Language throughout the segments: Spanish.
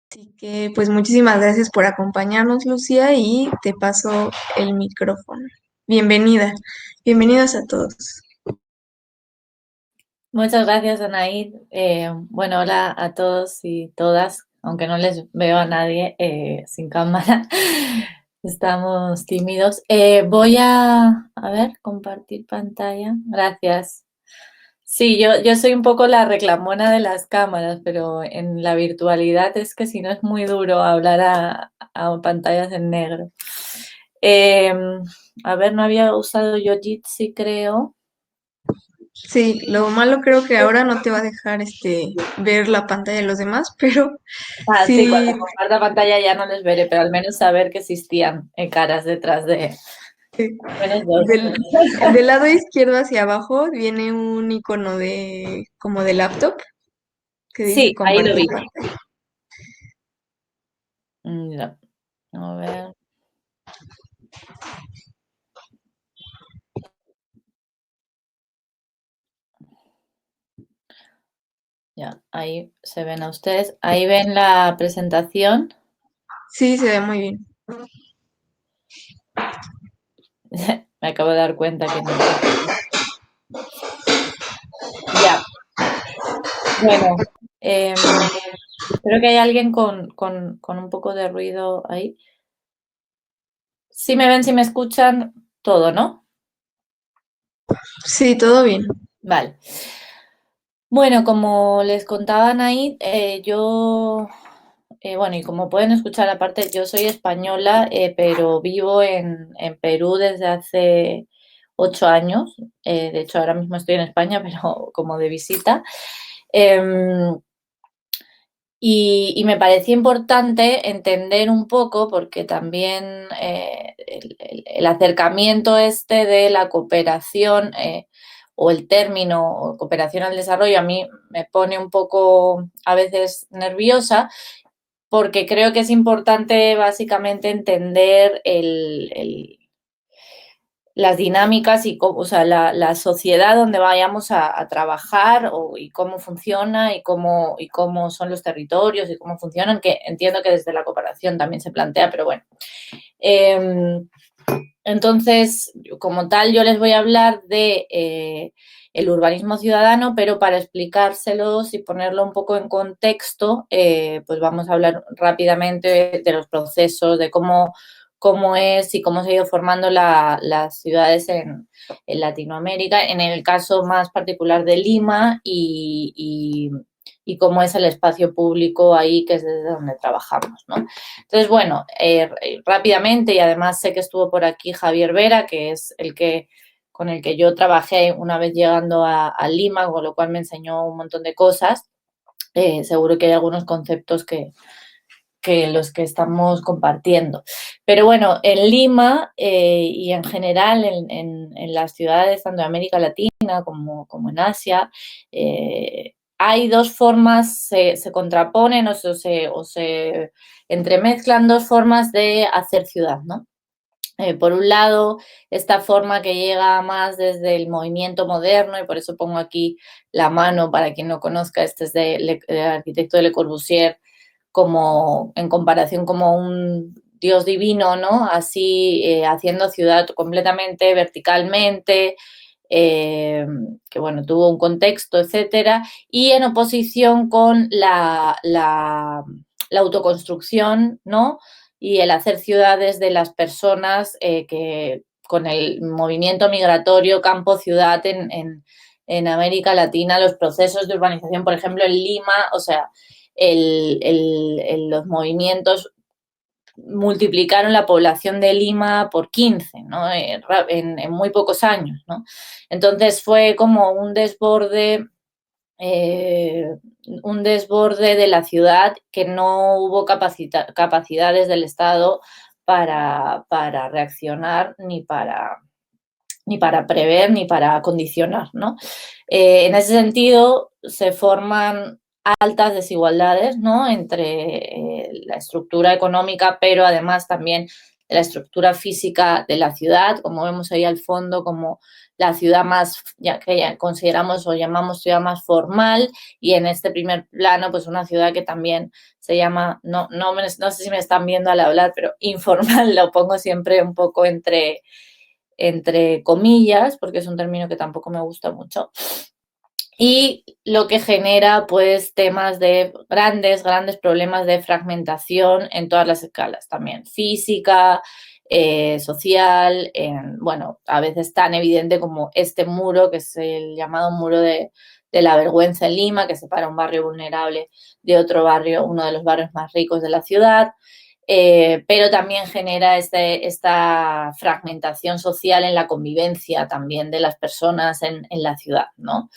Así que pues muchísimas gracias por acompañarnos, Lucía, y te paso el micrófono. Bienvenida, bienvenidos a todos. Muchas gracias, Anaid. Bueno, hola a todos y todas, aunque no les veo a nadie sin cámara. Estamos tímidos. Voy a ver, compartir pantalla. Gracias. Sí, yo soy un poco la reclamona de las cámaras, pero en la virtualidad es que si no es muy duro hablar a pantallas en negro. Eh, a ver, no había usado yo Jitsi, creo. Sí, lo malo creo que ahora no te va a dejar ver la pantalla de los demás, pero Ah, sí, sí, cuando comparta pantalla ya no les veré, pero al menos saber que existían caras detrás de al menos dos. del, del lado izquierdo hacia abajo viene un icono de como de laptop que dice Sí, ahí lo compartir vi. pantalla. Ya, a ver, ya, ahí se ven a ustedes. Ahí ven la presentación. Sí, se ve muy bien. Me acabo de dar cuenta que no. Ya, bueno, creo que hay alguien con un poco de ruido ahí. Sí me ven, si me escuchan, todo, ¿no? Sí, todo bien. Vale. Bueno, como les contaban ahí, bueno, y como pueden escuchar, aparte, yo soy española, pero vivo en Perú desde hace 8 años. De hecho, ahora mismo estoy en España, pero como de visita. Em, y me parecía importante entender un poco, porque también el acercamiento este de la cooperación o el término cooperación al desarrollo a mí me pone un poco a veces nerviosa, porque creo que es importante básicamente entender las dinámicas y cómo, o sea, la sociedad donde vayamos a trabajar y cómo funciona y cómo son los territorios y cómo funcionan, que entiendo que desde la cooperación también se plantea, pero bueno. Eh, entonces, como tal, yo les voy a hablar de el urbanismo ciudadano, pero para explicárselos y ponerlo un poco en contexto, pues vamos a hablar rápidamente de los procesos, de cómo es y cómo se ha ido formando las ciudades en Latinoamérica, en el caso más particular de Lima y cómo es el espacio público ahí, que es desde donde trabajamos, ¿no? Entonces, bueno, rápidamente, y además sé que estuvo por aquí Javier Vera, que es con el que yo trabajé una vez llegando a Lima, con lo cual me enseñó un montón de cosas. Seguro que hay algunos conceptos que los que estamos compartiendo. Pero bueno, en Lima y en general en las ciudades tanto de América Latina como en Asia, hay dos formas, se contraponen o se entremezclan dos formas de hacer ciudad, ¿no? Por un lado, esta forma que llega más desde el movimiento moderno, y por eso pongo aquí la mano para quien no conozca, este es del arquitecto Le Corbusier, como en comparación como un dios divino, ¿no? Así haciendo ciudad completamente verticalmente, que bueno, tuvo un contexto, etcétera, y en oposición con la autoconstrucción, ¿no? Y el hacer ciudades de las personas que con el movimiento migratorio campo-ciudad en América Latina, los procesos de urbanización, por ejemplo, en Lima, o sea, los movimientos multiplicaron la población de Lima por 15, ¿no? En muy pocos años, ¿no? Entonces fue como eh, un desborde de la ciudad que no hubo capacidades del Estado para reaccionar ni para prever ni para condicionar, ¿no? En ese sentido, se forman altas desigualdades, ¿no? Entre la estructura económica, pero además también la estructura física de la ciudad, como vemos ahí al fondo, como la ciudad más, ya que ya consideramos o llamamos ciudad más formal, y en este primer plano, pues una ciudad que también se llama, no sé si me están viendo al hablar, pero informal, lo pongo siempre un poco entre comillas, porque es un término que tampoco me gusta mucho, y lo que genera pues temas de grandes problemas de fragmentación en todas las escalas, también física, social, bueno, a veces tan evidente como este muro, que es el llamado muro de la vergüenza en Lima, que separa un barrio vulnerable de otro barrio, uno de los barrios más ricos de la ciudad. Pero también genera esta fragmentación social en la convivencia también de las personas en la ciudad, ¿no?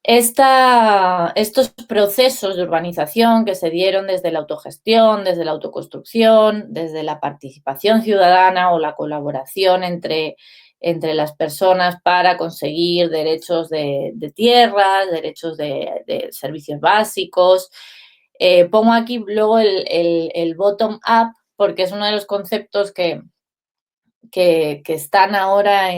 Estos procesos de urbanización que se dieron desde la autogestión, desde la autoconstrucción, desde la participación ciudadana o la colaboración entre las personas para conseguir derechos de tierras, derechos de servicios básicos. Pongo aquí luego el bottom-up porque es uno de los conceptos que están ahora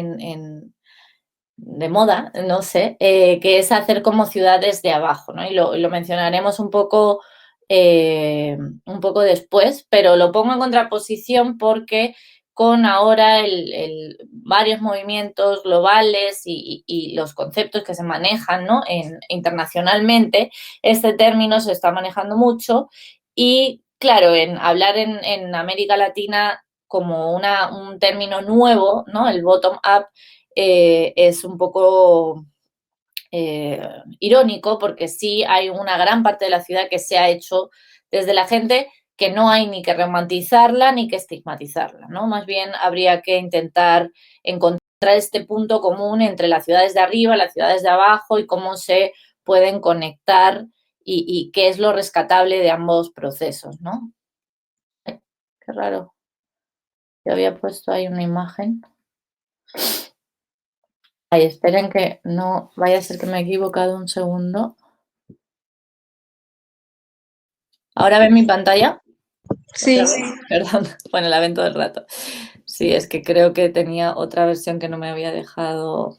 de moda, no sé, que es hacer como ciudades de abajo, ¿no? Y lo mencionaremos un poco después, pero lo pongo en contraposición porque con ahora varios movimientos globales y los conceptos que se manejan, ¿no? Internacionalmente, este término se está manejando mucho y, claro, en hablar en América Latina como un término nuevo, ¿no? El bottom-up, es un poco irónico porque sí hay una gran parte de la ciudad que se ha hecho desde la gente, que no hay ni que romantizarla ni que estigmatizarla, ¿no? Más bien habría que intentar encontrar este punto común entre las ciudades de arriba, las ciudades de abajo y cómo se pueden conectar y qué es lo rescatable de ambos procesos, ¿no? Ay, qué raro. Yo había puesto ahí una imagen. Ay, esperen que no vaya a ser que me he equivocado un segundo. ¿Ahora ven mi pantalla? ¿Otra Sí, vez? Perdón, bueno, la ven todo el rato. Sí, es que creo que tenía otra versión que no me había dejado.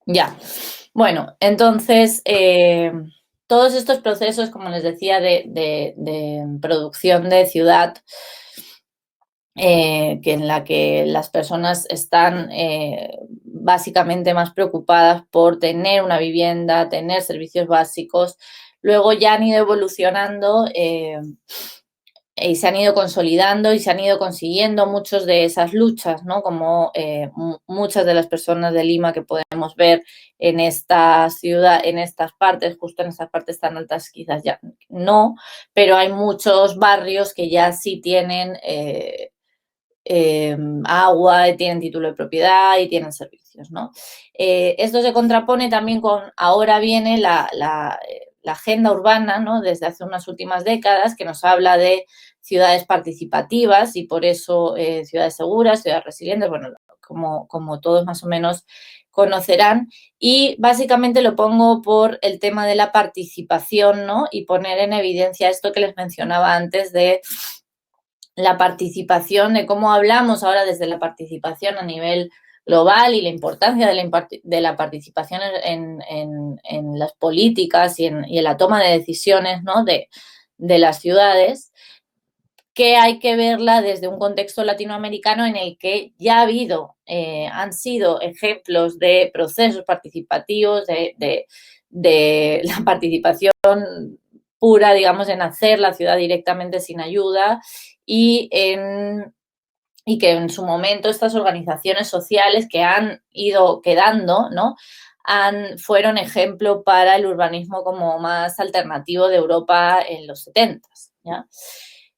Ya. Bueno, entonces, todos estos procesos, como les decía, de producción de ciudad, que en la que las personas están básicamente más preocupadas por tener una vivienda, tener servicios básicos. Luego ya han ido evolucionando y se han ido consolidando y se han ido consiguiendo muchas de esas luchas, ¿no? Como muchas de las personas de Lima que podemos ver en esta ciudad, en estas partes, justo en estas partes tan altas quizás ya no, pero hay muchos barrios que ya sí tienen agua, tienen título de propiedad y tienen servicios, ¿no? Esto se contrapone también con, ahora viene la agenda urbana, ¿no? Desde hace unas últimas décadas, que nos habla de ciudades participativas y por eso ciudades seguras, ciudades resilientes, bueno, como todos más o menos conocerán, y básicamente lo pongo por el tema de la participación, ¿no? Y poner en evidencia esto que les mencionaba antes de la participación, de cómo hablamos ahora desde la participación a nivel global y la importancia de la participación en las políticas y en la toma de decisiones, ¿no? de las ciudades, que hay que verla desde un contexto latinoamericano en el que ya ha habido, han sido ejemplos de procesos participativos, de la participación pura, digamos, en hacer la ciudad directamente sin ayuda y que en su momento estas organizaciones sociales que han ido quedando, ¿no? Fueron ejemplo para el urbanismo como más alternativo de Europa en los 70, ¿ya?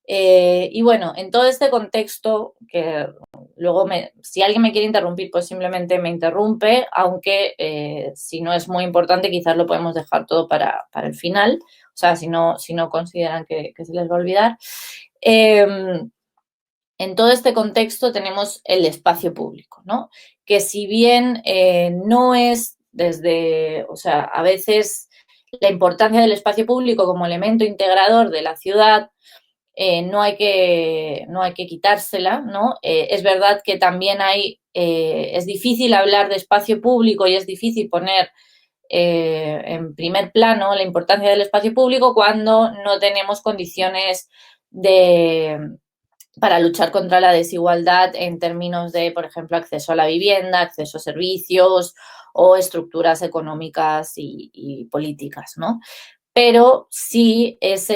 Y bueno, en todo este contexto, que luego si alguien me quiere interrumpir, pues simplemente me interrumpe, aunque si no es muy importante, quizás lo podemos dejar todo para el final, o sea, si no consideran que se les va a olvidar. En todo este contexto tenemos el espacio público, ¿no? Que si bien no es o sea, a veces la importancia del espacio público como elemento integrador de la ciudad no hay que quitársela, ¿no? Es verdad que también es difícil hablar de espacio público y es difícil poner en primer plano la importancia del espacio público cuando no tenemos condiciones de, para luchar contra la desigualdad en términos de, por ejemplo, acceso a la vivienda, acceso a servicios o estructuras económicas y políticas, ¿no? Pero sí es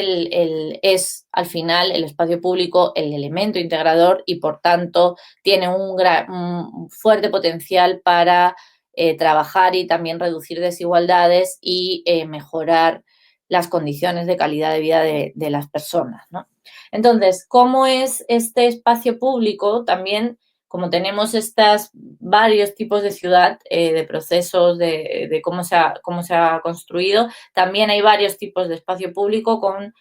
al final el espacio público el elemento integrador y por tanto tiene un fuerte potencial para trabajar y también reducir desigualdades y mejorar las condiciones de calidad de vida de las personas, ¿no? Entonces, ¿cómo es este espacio público? También, como tenemos estos varios tipos de ciudad, de procesos, de cómo se ha construido, también hay varios tipos de espacio público con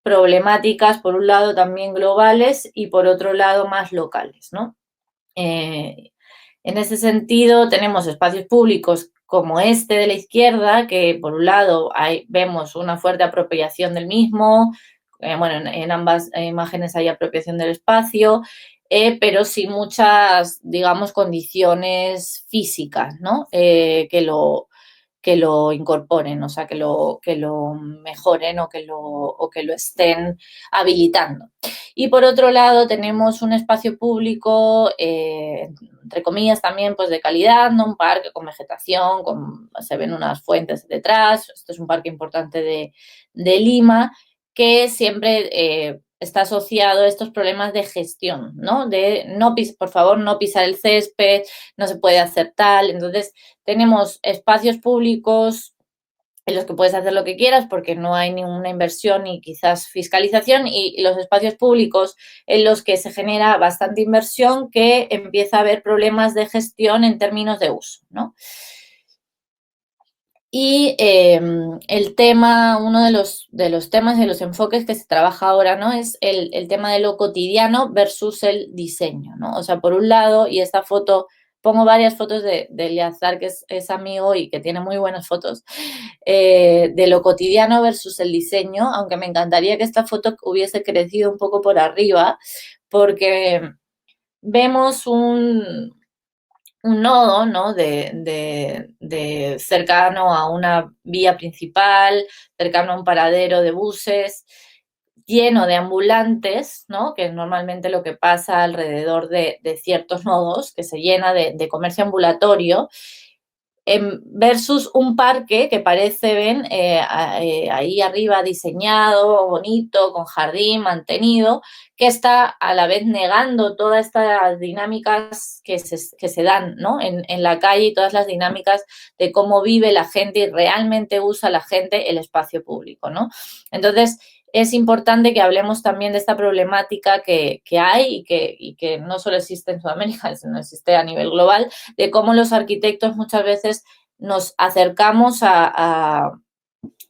problemáticas, por un lado, también globales y por otro lado, más locales, ¿no? En ese sentido, tenemos espacios públicos como este de la izquierda, que por un lado vemos una fuerte apropiación del mismo, bueno, en ambas imágenes hay apropiación del espacio, pero sin muchas, digamos, condiciones físicas, ¿no? Que lo incorporen, o sea, que lo mejoren o que lo estén habilitando. Y por otro lado tenemos un espacio público, entre comillas también, pues de calidad, ¿no? Un parque con vegetación, se ven unas fuentes detrás, esto es un parque importante de Lima, que siempre está asociado a estos problemas de gestión, ¿no? De por favor, no pisar el césped, no se puede hacer tal. Entonces, tenemos espacios públicos en los que puedes hacer lo que quieras porque no hay ninguna inversión ni quizás fiscalización y los espacios públicos en los que se genera bastante inversión que empieza a haber problemas de gestión en términos de uso, ¿no? Y el tema, uno de los temas y de los enfoques que se trabaja ahora, ¿no? Es el tema de lo cotidiano versus el diseño, ¿no? O sea, por un lado, y esta foto, pongo varias fotos de Eleazar, que es amigo y que tiene muy buenas fotos, de lo cotidiano versus el diseño, aunque me encantaría que esta foto hubiese crecido un poco por arriba, porque vemos un nodo, ¿no? De cercano a una vía principal, cercano a un paradero de buses, lleno de ambulantes, ¿no? Que es normalmente lo que pasa alrededor de ciertos nodos, que se llena de comercio ambulatorio, versus un parque que parece, ven, ahí arriba diseñado, bonito, con jardín, mantenido, que está a la vez negando todas estas dinámicas que se dan, ¿no? En la calle y todas las dinámicas de cómo vive la gente y realmente usa la gente el espacio público, ¿no? Entonces, es importante que hablemos también de esta problemática que hay y que no solo existe en Sudamérica, sino existe a nivel global, de cómo los arquitectos muchas veces nos acercamos a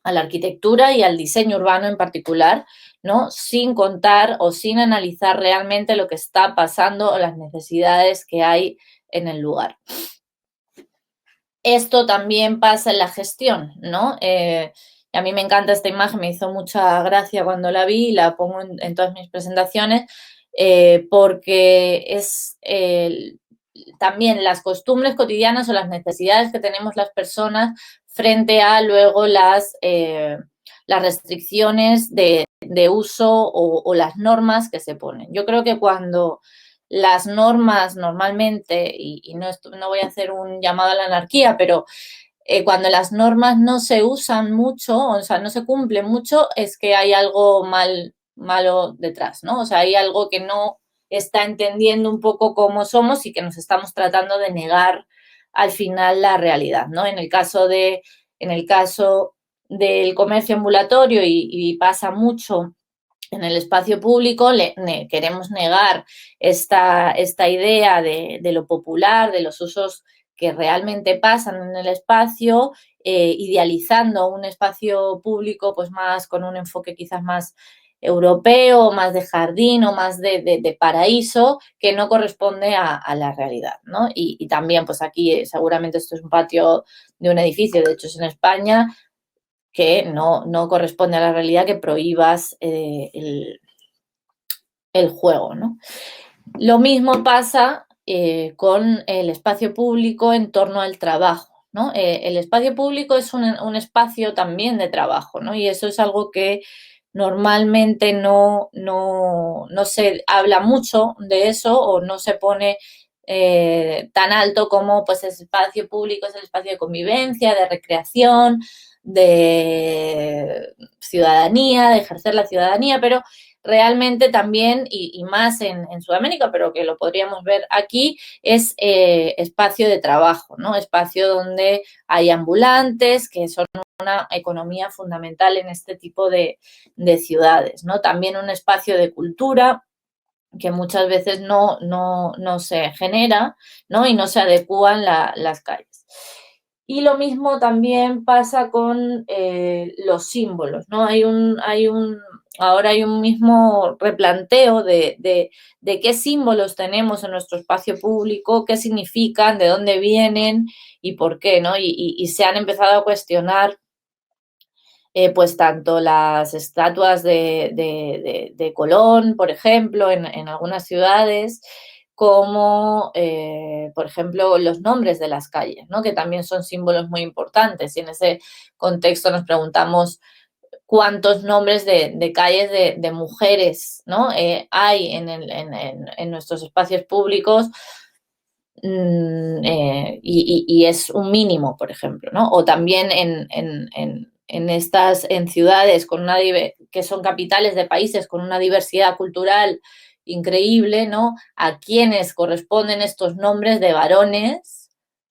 la arquitectura y al diseño urbano en particular, ¿no? Sin contar o sin analizar realmente lo que está pasando o las necesidades que hay en el lugar. Esto también pasa en la gestión, ¿no? A mí me encanta esta imagen, me hizo mucha gracia cuando la vi y la pongo en todas mis presentaciones, porque es también las costumbres cotidianas o las necesidades que tenemos las personas frente a luego las restricciones de uso o las normas que se ponen. Yo creo que cuando las normas normalmente, y no voy a hacer un llamado a la anarquía, pero cuando las normas no se usan mucho, o sea, no se cumplen mucho, es que hay algo malo detrás, ¿no? O sea, hay algo que no está entendiendo un poco cómo somos y que nos estamos tratando de negar al final la realidad, ¿no? En el caso del comercio ambulatorio y pasa mucho en el espacio público, queremos negar esta idea de lo popular, de los usos que realmente pasan en el espacio, idealizando un espacio público pues más con un enfoque quizás más europeo, más de jardín o más de paraíso, que no corresponde a la realidad, ¿no? Y también, pues aquí seguramente esto es un patio de un edificio, de hecho es en España, que no corresponde a la realidad que prohíbas el juego, ¿no? Lo mismo pasa con el espacio público en torno al trabajo, ¿no? El espacio público es un espacio también de trabajo, ¿no? Y eso es algo que normalmente no se habla mucho de eso o no se pone tan alto como pues el espacio público es el espacio de convivencia, de recreación, de ciudadanía, de ejercer la ciudadanía, pero realmente también, y más en Sudamérica, pero que lo podríamos ver aquí, es espacio de trabajo, ¿no? Espacio donde hay ambulantes, que son una economía fundamental en este tipo de ciudades, ¿no? También un espacio de cultura que muchas veces no se genera, ¿no? Y no se adecúan las calles. Y lo mismo también pasa con los símbolos, ¿no? Ahora hay un mismo replanteo de qué símbolos tenemos en nuestro espacio público, qué significan, de dónde vienen y por qué, ¿no? Y se han empezado a cuestionar pues tanto las estatuas de Colón, por ejemplo, en algunas ciudades, como, por ejemplo, los nombres de las calles, ¿no? Que también son símbolos muy importantes. Y en ese contexto nos preguntamos cuántos nombres de calles de mujeres, ¿no? Hay en nuestros espacios públicos y es un mínimo, por ejemplo, ¿no? O también en ciudades con que son capitales de países con una diversidad cultural increíble, ¿no? A quienes corresponden estos nombres de varones,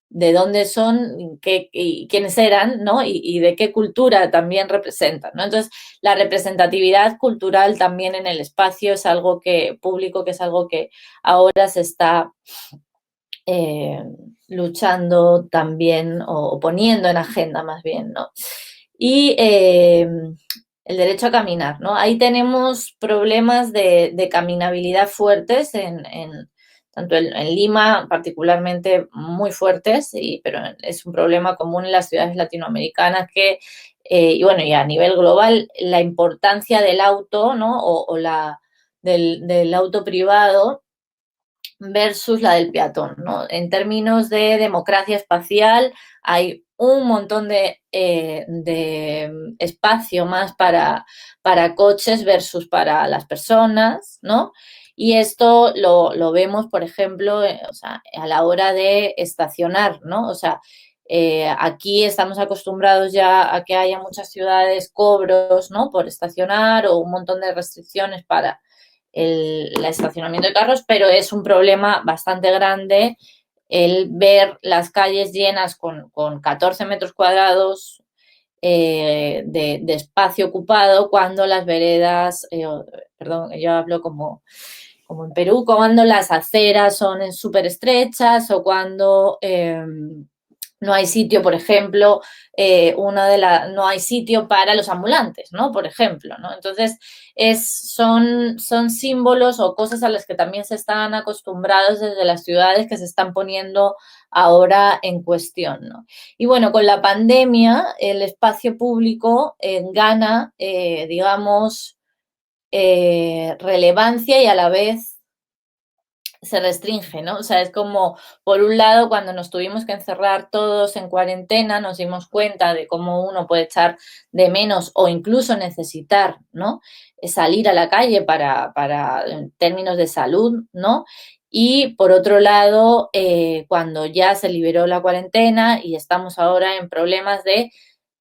de dónde son, y quiénes eran, ¿no? Y de qué cultura también representan, ¿no? Entonces, la representatividad cultural también en el espacio es algo público, que es algo que ahora se está eh, luchando también o poniendo en agenda más bien, ¿no? Y el derecho a caminar, ¿no? Ahí tenemos problemas de caminabilidad fuertes tanto en Lima particularmente muy fuertes, pero es un problema común en las ciudades latinoamericanas y bueno, y a nivel global, la importancia del auto, ¿no? Del auto privado versus la del peatón, ¿no? En términos de democracia espacial, hay un montón de espacio más para coches versus para las personas, ¿no? Y esto lo vemos, por ejemplo, o sea, a la hora de estacionar, ¿no? O sea, aquí estamos acostumbrados ya a que haya muchas ciudades cobros, ¿no? Por estacionar o un montón de restricciones para el estacionamiento de carros, pero es un problema bastante grande el ver las calles llenas con 14 metros cuadrados de espacio ocupado cuando las veredas, perdón, yo hablo como en Perú, cuando las aceras son súper estrechas o cuando no hay sitio, por ejemplo, no hay sitio para los ambulantes, ¿no? Por ejemplo, ¿no? Entonces, son símbolos o cosas a las que también se están acostumbrados desde las ciudades que se están poniendo ahora en cuestión, ¿no? Y bueno, con la pandemia, el espacio público gana, digamos, relevancia y a la vez se restringe, ¿no? O sea, es como, por un lado, cuando nos tuvimos que encerrar todos en cuarentena, nos dimos cuenta de cómo uno puede echar de menos o incluso necesitar, ¿no? Salir a la calle en términos de salud, ¿no? Y por otro lado, cuando ya se liberó la cuarentena y estamos ahora en problemas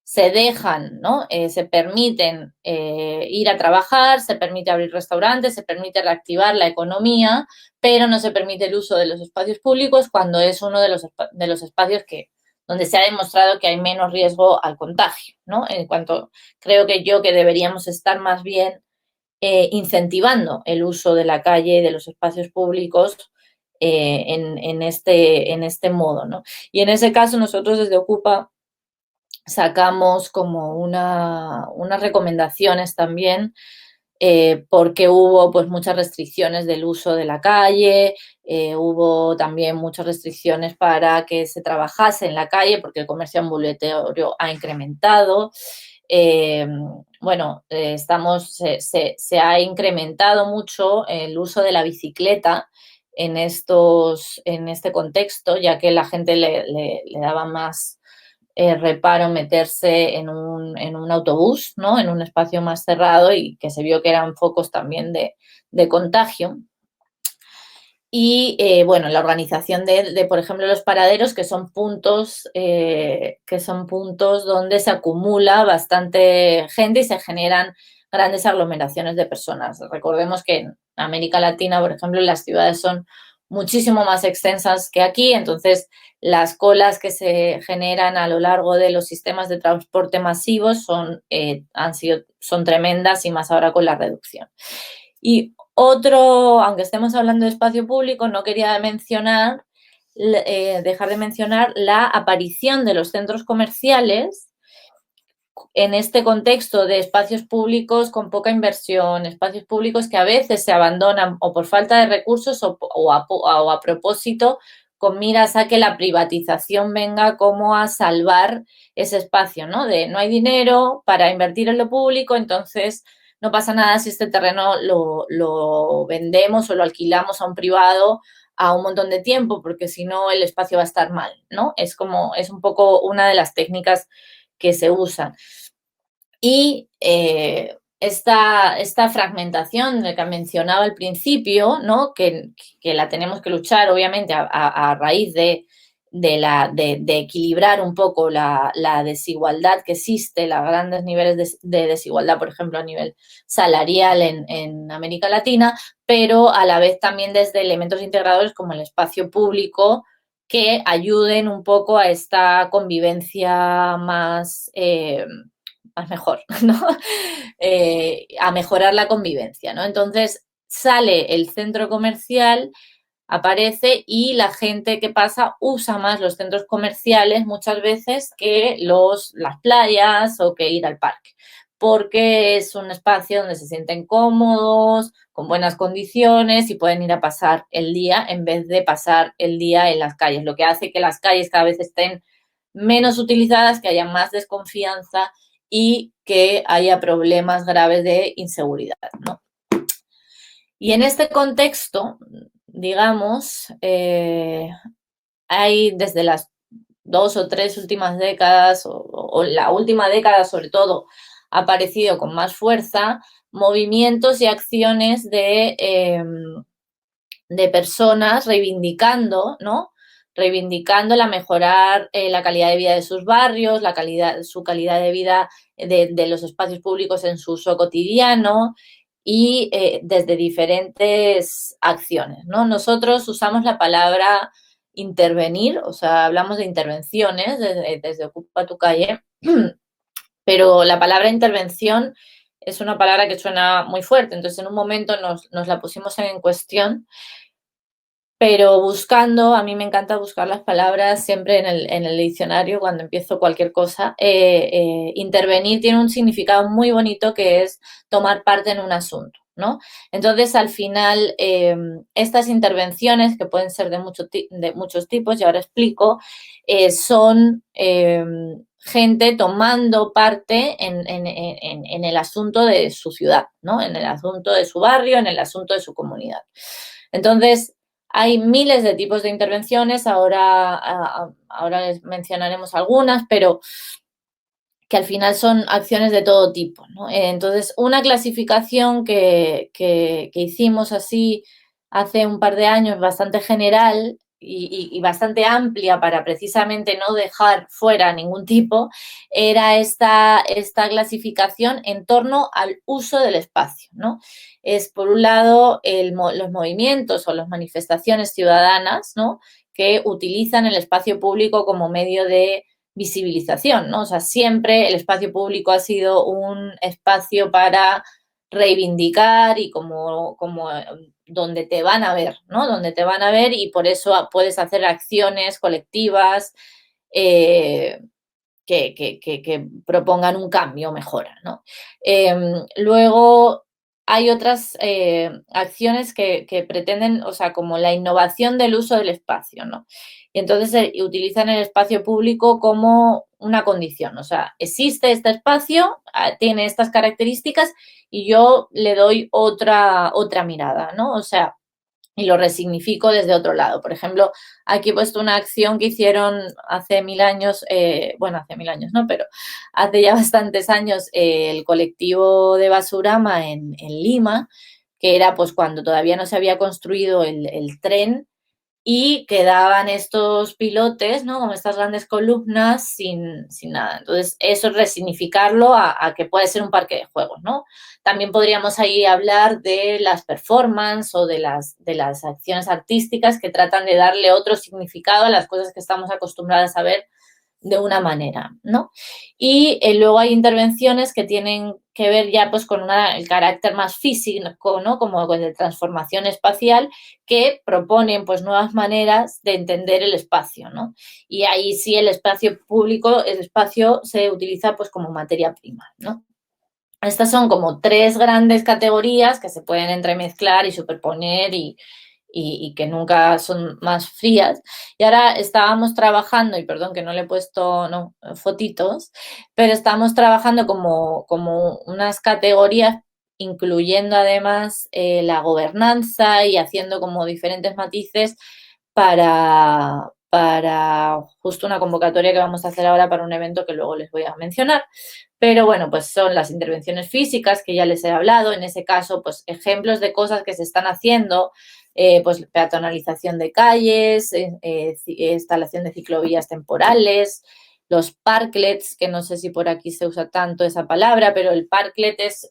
se dejan, ¿no? Se permiten ir a trabajar, se permite abrir restaurantes, se permite reactivar la economía, pero no se permite el uso de los espacios públicos cuando es uno de los espacios donde se ha demostrado que hay menos riesgo al contagio, ¿no? En cuanto creo que deberíamos estar más bien incentivando el uso de la calle y de los espacios públicos en este modo, ¿no? Y en ese caso nosotros desde Ocupa sacamos como unas recomendaciones también porque hubo pues muchas restricciones del uso de la calle, hubo también muchas restricciones para que se trabajase en la calle porque el comercio ambulatorio ha incrementado. bueno, se ha incrementado mucho el uso de la bicicleta en este contexto, ya que la gente le daba más reparo meterse en un autobús, ¿no? En un espacio más cerrado y que se vio que eran focos también de contagio. Y bueno, la organización por ejemplo, los paraderos, que son puntos donde se acumula bastante gente y se generan grandes aglomeraciones de personas. Recordemos que en América Latina, por ejemplo, las ciudades son muchísimo más extensas que aquí, entonces las colas que se generan a lo largo de los sistemas de transporte masivos son tremendas, y más ahora con la reducción. Y aunque estemos hablando de espacio público, no quería dejar de mencionar la aparición de los centros comerciales en este contexto de espacios públicos con poca inversión, espacios públicos que a veces se abandonan o por falta de recursos o a propósito, con miras a que la privatización venga como a salvar ese espacio, ¿no? No hay dinero para invertir en lo público, entonces no pasa nada si este terreno lo vendemos o lo alquilamos a un privado a un montón de tiempo, porque si no el espacio va a estar mal, ¿no? Es un poco una de las técnicas que se usan. Y esta fragmentación de que mencionaba al principio, ¿no? que la tenemos que luchar, obviamente, a raíz de equilibrar un poco la desigualdad que existe, los grandes niveles de desigualdad, por ejemplo, a nivel salarial en América Latina, pero a la vez también desde elementos integradores como el espacio público, que ayuden un poco a esta convivencia más mejor, ¿no? A mejorar la convivencia, ¿no? Entonces sale el centro comercial, aparece, y la gente que pasa usa más los centros comerciales muchas veces que las playas o que ir al parque, porque es un espacio donde se sienten cómodos, con buenas condiciones, y pueden ir a pasar el día en vez de pasar el día en las calles, lo que hace que las calles cada vez estén menos utilizadas, que haya más desconfianza y que haya problemas graves de inseguridad, ¿no? Y en este contexto, digamos, hay desde las 2 o 3 últimas décadas, o la última década sobre todo, ha aparecido con más fuerza movimientos y acciones de personas reivindicando, ¿no? Reivindicando mejorar la calidad de vida de sus barrios, su calidad de vida de los espacios públicos en su uso cotidiano, y desde diferentes acciones, ¿no? Nosotros usamos la palabra intervenir, o sea, hablamos de intervenciones desde Ocupa tu calle, pero la palabra intervención es una palabra que suena muy fuerte, entonces en un momento nos la pusimos en cuestión, pero buscando, a mí me encanta buscar las palabras siempre en el diccionario cuando empiezo cualquier cosa. Intervenir tiene un significado muy bonito, que es tomar parte en un asunto, ¿no? Entonces, al final, estas intervenciones, que pueden ser de muchos tipos, y ahora explico, son gente tomando parte en el asunto de su ciudad, ¿no? En el asunto de su barrio, en el asunto de su comunidad. Entonces, hay miles de tipos de intervenciones, ahora les mencionaremos algunas, pero que al final son acciones de todo tipo, ¿no? Entonces, una clasificación que hicimos así hace un par de años, bastante general y bastante amplia, para precisamente no dejar fuera ningún tipo, era esta clasificación en torno al uso del espacio, ¿no? Es, por un lado, los movimientos o las manifestaciones ciudadanas, ¿no?, que utilizan el espacio público como medio de visibilización, ¿no? O sea, siempre el espacio público ha sido un espacio para reivindicar y como donde te van a ver, ¿no? Donde te van a ver, y por eso puedes hacer acciones colectivas que propongan un cambio o mejora, ¿no? Luego, hay otras acciones que pretenden, o sea, como la innovación del uso del espacio, ¿no? Y entonces utilizan el espacio público como una condición, o sea, existe este espacio, tiene estas características y yo le doy otra mirada, ¿no? O sea, y lo resignifico desde otro lado. Por ejemplo, aquí he puesto una acción que hicieron hace 1000 años, bueno, hace 1000 años no, pero hace ya bastantes años, el colectivo de Basurama en Lima, que era pues cuando todavía no se había construido el tren y quedaban estos pilotes, ¿no? Como estas grandes columnas sin nada. Entonces, eso es resignificarlo a que puede ser un parque de juegos, ¿no? También podríamos ahí hablar de las performances o de las acciones artísticas que tratan de darle otro significado a las cosas que estamos acostumbradas a ver de una manera, ¿no? Y luego hay intervenciones que tienen que ver ya pues con el carácter más físico, ¿no? Como con la transformación espacial, que proponen pues nuevas maneras de entender el espacio, ¿no? Y ahí sí el espacio público, el espacio se utiliza pues como materia prima, ¿no? Estas son como tres grandes categorías que se pueden entremezclar y superponer y que nunca son más frías. Y ahora estábamos trabajando, y perdón que no le he puesto no, fotitos, pero estábamos trabajando como unas categorías, incluyendo además la gobernanza y haciendo como diferentes matices para justo una convocatoria que vamos a hacer ahora para un evento que luego les voy a mencionar. Pero bueno, pues son las intervenciones físicas que ya les he hablado, en ese caso, pues ejemplos de cosas que se están haciendo, pues peatonalización de calles, instalación de ciclovías temporales, los parklets, que no sé si por aquí se usa tanto esa palabra, pero el parklet es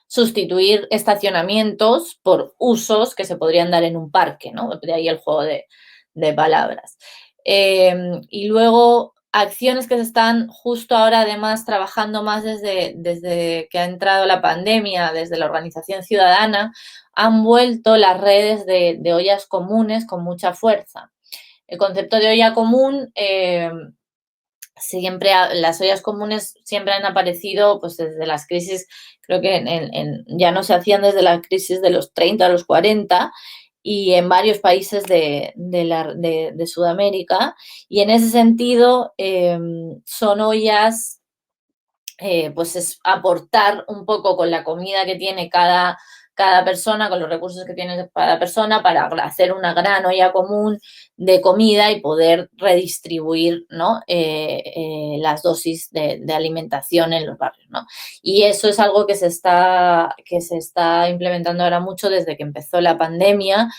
sustituir estacionamientos por usos que se podrían dar en un parque, ¿no? De ahí el juego de palabras. Y luego acciones que se están justo ahora además trabajando más desde que ha entrado la pandemia, desde la organización ciudadana, han vuelto las redes de ollas comunes con mucha fuerza. El concepto de olla común, siempre las ollas comunes siempre han aparecido pues desde las crisis, creo que ya no se hacían desde la crisis de los 30 a los 40 y en varios países de Sudamérica. Y en ese sentido son ollas, pues es aportar un poco con la comida que tiene cada persona, con los recursos que tiene cada persona para hacer una gran olla común de comida y poder redistribuir, ¿no? Las dosis de alimentación en los barrios, ¿no? Y eso es algo que se está implementando ahora mucho desde que empezó la pandemia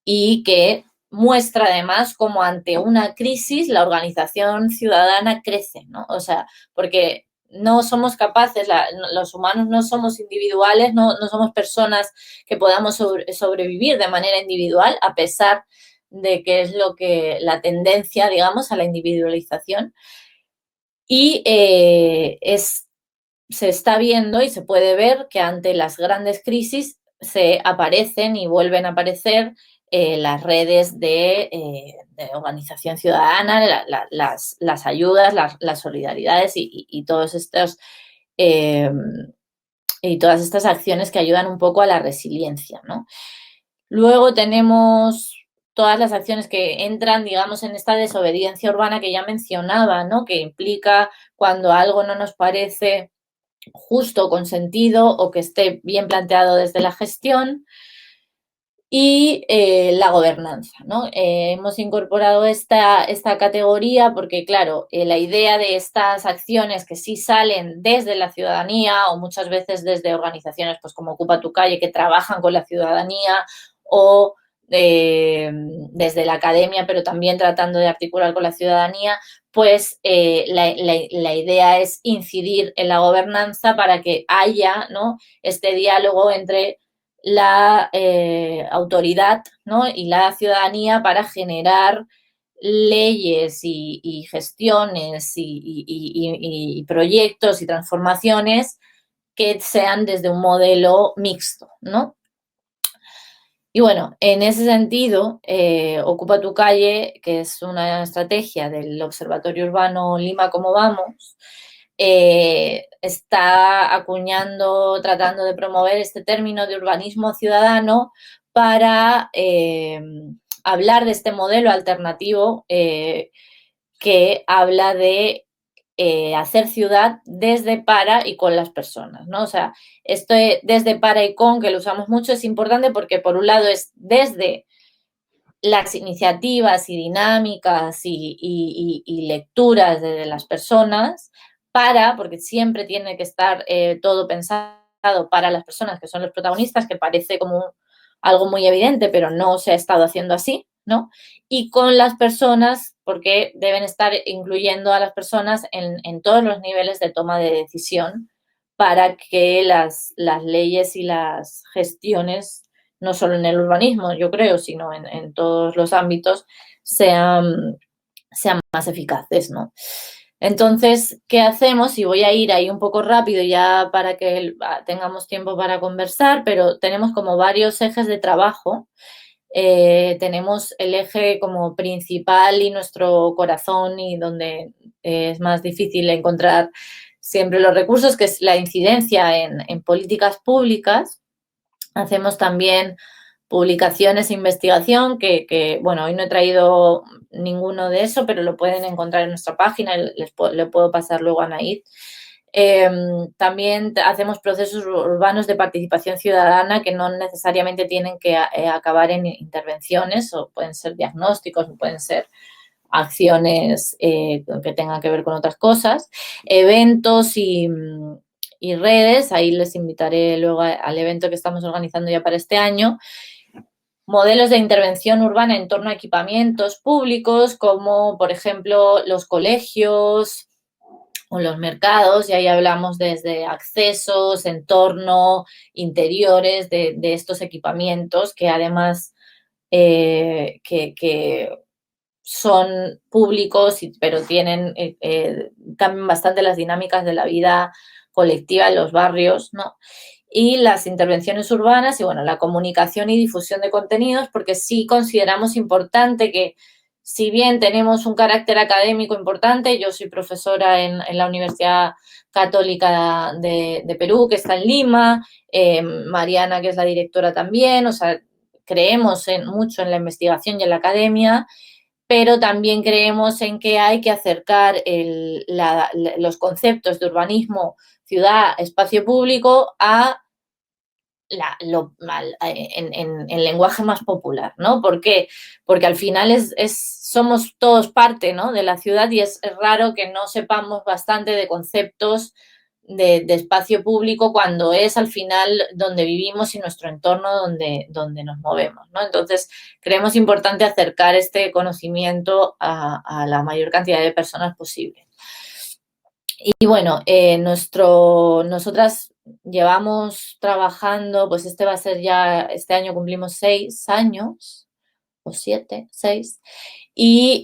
y que muestra además cómo ante una crisis la organización ciudadana crece, ¿no? O sea, porque no somos capaces, los humanos no somos individuales, no somos personas que podamos sobrevivir de manera individual, a pesar de que es lo que la tendencia, digamos, a la individualización. Y se está viendo y se puede ver que ante las grandes crisis se aparecen y vuelven a aparecer las redes de organización ciudadana, las ayudas, las solidaridades y todos estos eh, y todas estas acciones que ayudan un poco a la resiliencia, ¿no? Luego tenemos todas las acciones que entran, digamos, en esta desobediencia urbana que ya mencionaba, ¿no? Que implica cuando algo no nos parece justo, con sentido o que esté bien planteado desde la gestión. Y la gobernanza, ¿no? Hemos incorporado esta categoría porque, claro, la idea de estas acciones que sí salen desde la ciudadanía o muchas veces desde organizaciones pues como Ocupa tu Calle que trabajan con la ciudadanía o desde la academia, pero también tratando de articular con la ciudadanía, pues la idea es incidir en la gobernanza para que haya, ¿no? Este diálogo entre la autoridad, ¿no? Y la ciudadanía para generar leyes y gestiones y proyectos y transformaciones que sean desde un modelo mixto, ¿no? Y bueno, en ese sentido, Ocupa tu Calle, que es una estrategia del Observatorio Urbano Lima Cómo Vamos, está acuñando, tratando de promover este término de urbanismo ciudadano para hablar de este modelo alternativo que habla de hacer ciudad desde, para y con las personas, ¿no? O sea, esto desde, para y con, que lo usamos mucho, es importante porque por un lado es desde las iniciativas y dinámicas y lecturas de las personas porque siempre tiene que estar todo pensado para las personas que son los protagonistas, que parece como algo muy evidente, pero no se ha estado haciendo así, ¿no? Y con las personas, porque deben estar incluyendo a las personas en todos los niveles de toma de decisión para que las leyes y las gestiones no solo en el urbanismo, yo creo, sino en todos los ámbitos, sean, sean más eficaces, ¿no? Entonces, ¿qué hacemos? Y voy a ir ahí un poco rápido ya para que tengamos tiempo para conversar, pero tenemos como varios ejes de trabajo. Tenemos el eje como principal y nuestro corazón y donde es más difícil encontrar siempre los recursos, que es la incidencia en políticas públicas. Hacemos también publicaciones e investigación bueno, hoy no he traído ninguno de eso, pero lo pueden encontrar en nuestra página y le puedo pasar luego a Naid. También hacemos procesos urbanos de participación ciudadana que no necesariamente tienen que acabar en intervenciones, o pueden ser diagnósticos, o pueden ser acciones que tengan que ver con otras cosas, eventos y redes. Ahí les invitaré luego al evento que estamos organizando ya para este año. Modelos de intervención urbana en torno a equipamientos públicos, como por ejemplo los colegios o los mercados, y ahí hablamos desde accesos, entorno, interiores de estos equipamientos, que además que son públicos, pero cambian bastante las dinámicas de la vida colectiva en los barrios, ¿no? Y las intervenciones urbanas y, bueno, la comunicación y difusión de contenidos, porque sí consideramos importante que, si bien tenemos un carácter académico importante, yo soy profesora en la Universidad Católica de Perú, que está en Lima, Mariana, que es la directora también, o sea, creemos mucho en la investigación y en la academia, pero también creemos en que hay que acercar los conceptos de urbanismo, ciudad, espacio público en lenguaje más popular, ¿no? ¿Por qué? Porque al final somos todos parte, ¿no?, de la ciudad, y es raro que no sepamos bastante de conceptos de espacio público cuando es al final donde vivimos y nuestro entorno donde nos movemos, ¿no? Entonces, creemos importante acercar este conocimiento a la mayor cantidad de personas posible. Y bueno, nosotras llevamos trabajando, pues este va a ser ya, este año cumplimos 6 años, o 7, 6, y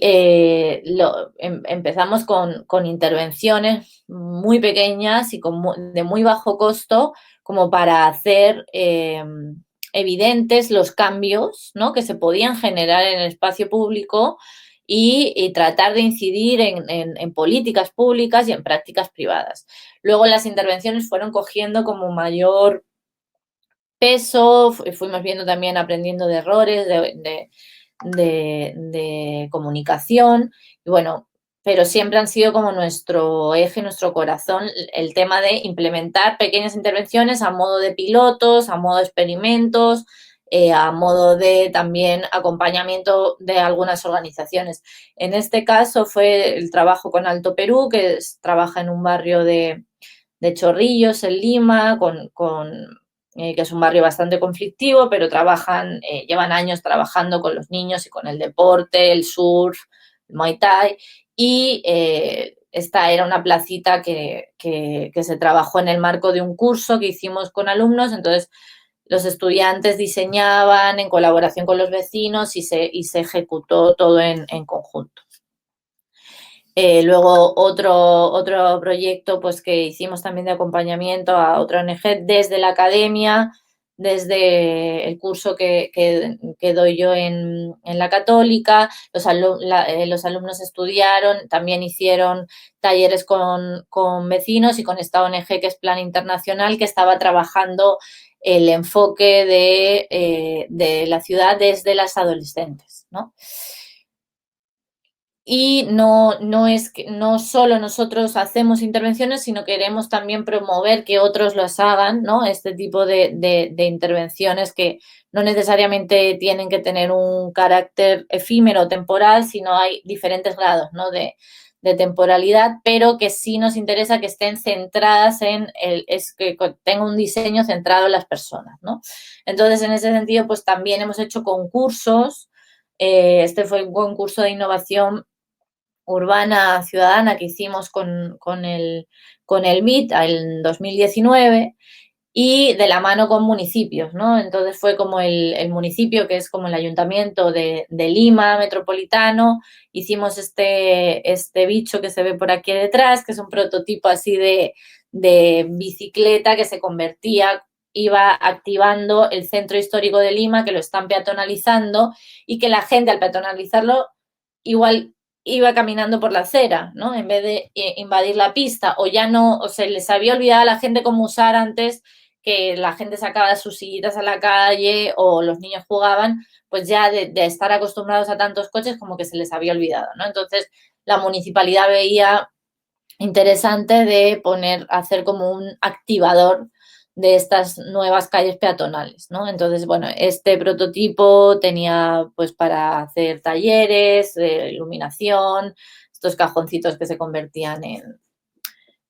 empezamos con intervenciones muy pequeñas y de muy bajo costo, como para hacer evidentes los cambios, ¿no?, que se podían generar en el espacio público y tratar de incidir en políticas públicas y en prácticas privadas. Luego las intervenciones fueron cogiendo como mayor peso, fuimos viendo también, aprendiendo de errores, de comunicación, y bueno, pero siempre han sido como nuestro eje, nuestro corazón, el tema de implementar pequeñas intervenciones a modo de pilotos, a modo de experimentos, a modo de también acompañamiento de algunas organizaciones. En este caso fue el trabajo con Alto Perú, que trabaja en un barrio de Chorrillos, en Lima, que es un barrio bastante conflictivo, pero llevan años trabajando con los niños y con el deporte, el surf, el Muay Thai, y esta era una placita que se trabajó en el marco de un curso que hicimos con alumnos. Entonces los estudiantes diseñaban en colaboración con los vecinos y se ejecutó todo en conjunto. Luego otro proyecto, pues, que hicimos también de acompañamiento a otra ONG desde la academia, desde el curso que doy yo en la Católica. Los alumnos estudiaron, también hicieron talleres con vecinos y con esta ONG que es Plan Internacional, que estaba trabajando el enfoque de la ciudad desde las adolescentes, ¿no? Y no es que no solo nosotros hacemos intervenciones, sino queremos también promover que otros las hagan, ¿no? Este tipo de intervenciones que no necesariamente tienen que tener un carácter efímero o temporal, sino hay diferentes grados, ¿no? de temporalidad, pero que sí nos interesa que estén centradas que tenga un diseño centrado en las personas, ¿no? Entonces, en ese sentido, pues también hemos hecho concursos. Este fue un concurso de innovación urbana ciudadana que hicimos con el MIT en 2019 y de la mano con municipios, ¿no? Entonces fue como el municipio, que es como el ayuntamiento de Lima metropolitano, hicimos este bicho que se ve por aquí detrás, que es un prototipo así de bicicleta que se convertía, iba activando el centro histórico de Lima, que lo están peatonalizando y que la gente al peatonalizarlo igual iba caminando por la acera, ¿no? En vez de invadir la pista, o ya no, o se les había olvidado a la gente cómo usar antes, que la gente sacaba sus sillitas a la calle o los niños jugaban, pues ya de estar acostumbrados a tantos coches como que se les había olvidado, ¿no? Entonces la municipalidad veía interesante de hacer como un activador de estas nuevas calles peatonales, ¿no? Entonces, bueno, este prototipo tenía pues para hacer talleres de iluminación, estos cajoncitos que se convertían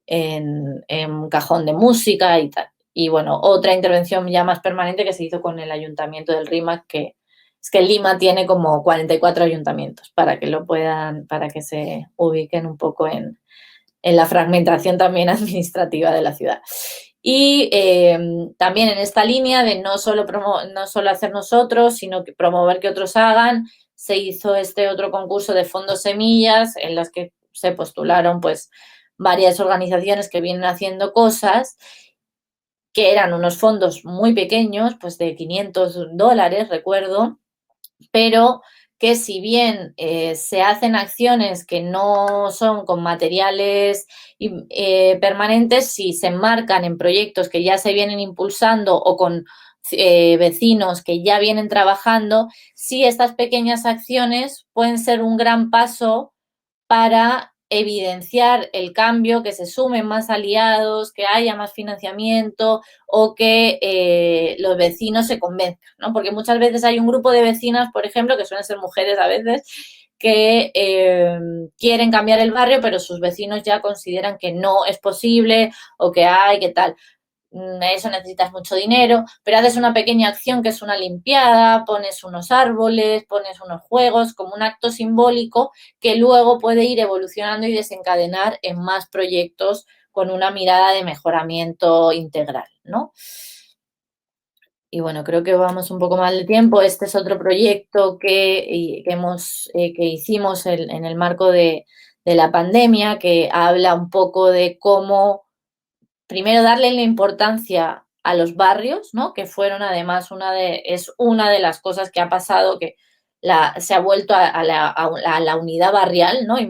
en un cajón de música y tal. Y bueno, otra intervención ya más permanente que se hizo con el ayuntamiento del Rímac, que es que Lima tiene como 44 ayuntamientos para que se ubiquen un poco en la fragmentación también administrativa de la ciudad. Y también en esta línea de no solo hacer nosotros, sino que promover que otros hagan, se hizo este otro concurso de fondos semillas en las que se postularon pues varias organizaciones que vienen haciendo cosas, que eran unos fondos muy pequeños, pues de $500, recuerdo, pero que si bien se hacen acciones que no son con materiales permanentes, si se enmarcan en proyectos que ya se vienen impulsando o con vecinos que ya vienen trabajando, sí estas pequeñas acciones pueden ser un gran paso para evidenciar el cambio, que se sumen más aliados, que haya más financiamiento o que los vecinos se convenzcan, ¿no? Porque muchas veces hay un grupo de vecinas, por ejemplo, que suelen ser mujeres a veces, que quieren cambiar el barrio, pero sus vecinos ya consideran que no es posible o que hay, que tal. Eso necesitas mucho dinero, pero haces una pequeña acción que es una limpiada, pones unos árboles, pones unos juegos, como un acto simbólico que luego puede ir evolucionando y desencadenar en más proyectos con una mirada de mejoramiento integral, ¿no? Y bueno, creo que vamos un poco mal de tiempo. Este es otro proyecto que hicimos en el marco de la pandemia, que habla un poco de cómo primero darle la importancia a los barrios, ¿no? Que fueron además es una de las cosas que ha pasado, que se ha vuelto a la unidad barrial, ¿no? Y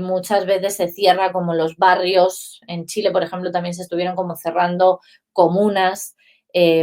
muchas veces se cierra como los barrios. En Chile, por ejemplo, también se estuvieron como cerrando comunas